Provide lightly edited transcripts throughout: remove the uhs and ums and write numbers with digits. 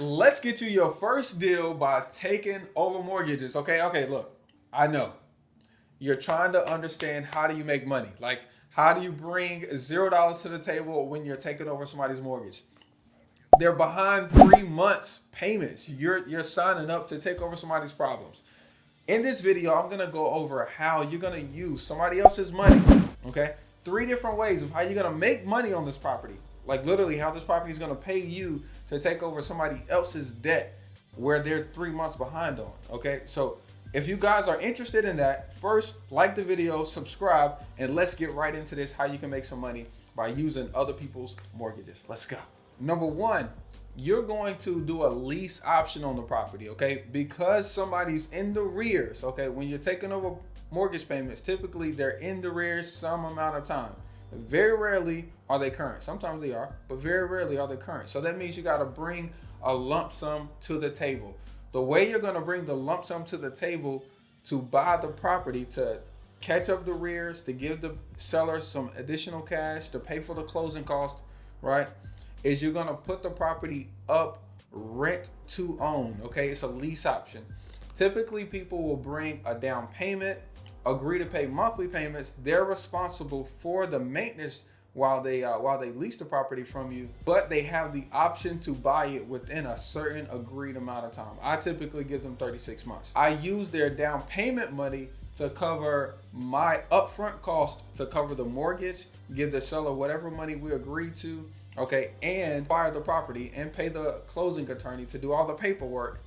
Let's get you your first deal by taking over mortgages. Okay, look, I know you're trying to understand how do you make money. Like, how do you bring $0 to the table when you're taking over somebody's mortgage? They're behind 3 months payments. You're signing up to take over somebody's problems. In this video, I'm gonna go over how you're gonna use somebody else's money. Okay, 3 different ways of how you're gonna make money on this property. Like literally how this property is gonna pay you to take over somebody else's debt where they're 3 months behind on. Okay, so if you guys are interested in that, first like the video, subscribe, and let's get right into this, how you can make some money by using other people's mortgages. Let's go. Number 1, you're going to do a lease option on the property, okay? Because somebody's in the rears, okay? When you're taking over mortgage payments, typically they're in the rears some amount of time. Very rarely are they current. Sometimes they are, but very rarely are they current. So that means you got to bring a lump sum to the table. The way you're going to bring the lump sum to the table to buy the property, to catch up the rears, to give the seller some additional cash, to pay for the closing cost, right, is you're going to put the property up rent to own, okay? It's a lease option. Typically, people will bring a down payment, agree to pay monthly payments. They're responsible for the maintenance while they lease the property from you, but they have the option to buy it within a certain agreed amount of time. I typically give them 36 months. I use their down payment money to cover my upfront cost, to cover the mortgage, give the seller whatever money we agreed to, okay, and buy the property and pay the closing attorney to do all the paperwork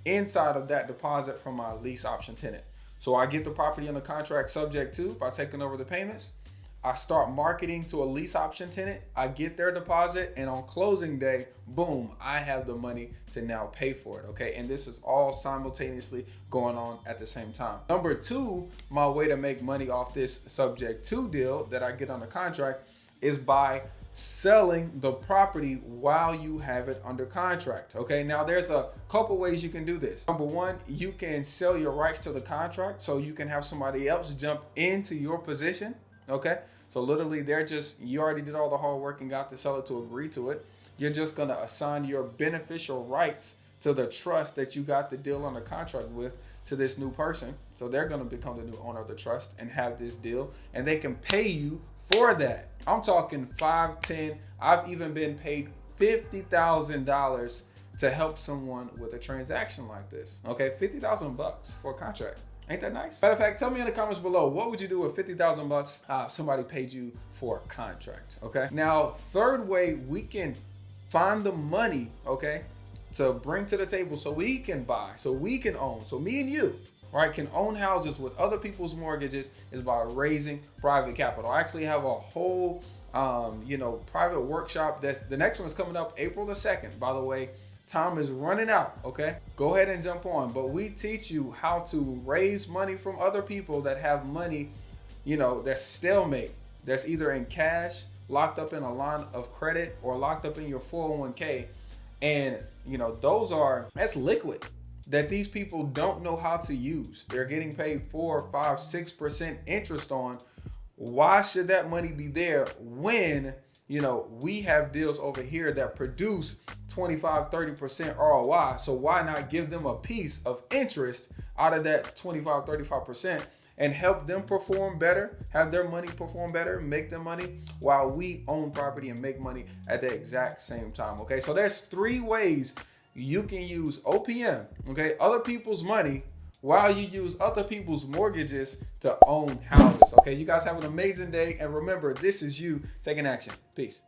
inside of that deposit from my lease option tenant. So I get the property under contract subject to by taking over the payments. I start marketing to a lease option tenant. I get their deposit, and on closing day, boom, I have the money to now pay for it, okay? And this is all simultaneously going on at the same time. Number 2, my way to make money off this subject to deal that I get under contract is by selling the property while you have it under contract. Okay, now there's a couple ways you can do this. Number 1, you can sell your rights to the contract, so you can have somebody else jump into your position. Okay, so literally you already did all the hard work and got the seller to agree to it. You're just gonna assign your beneficial rights to the trust that you got the deal under contract with to this new person. So they're gonna become the new owner of the trust and have this deal, and they can pay you for that. I'm talking 5, 10, I've even been paid $50,000 to help someone with a transaction like this. Okay, $50,000 for a contract. Ain't that nice? Matter of fact, tell me in the comments below, what would you do with $50,000 if somebody paid you for a contract, okay? Now, third way we can find the money, okay, to bring to the table so we can buy, so we can own, so me and you, right, can own houses with other people's mortgages is by raising private capital. I actually have a whole, private workshop. The next one is coming up April the 2nd. By the way, time is running out, okay? Go ahead and jump on. But we teach you how to raise money from other people that have money, that's stalemate, that's either in cash, locked up in a line of credit, or locked up in your 401k. And, that's liquid that these people don't know how to use. They're getting paid 4, 5, 6% interest on. Why should that money be there when, we have deals over here that produce 25, 30% ROI? So why not give them a piece of interest out of that 25, 35% and help them perform better, have their money perform better, make them money while we own property and make money at the exact same time, okay? So there's 3 ways you can use OPM, okay, other people's money, while you use other people's mortgages to own houses, okay? You guys have an amazing day, and remember, this is you taking action. Peace.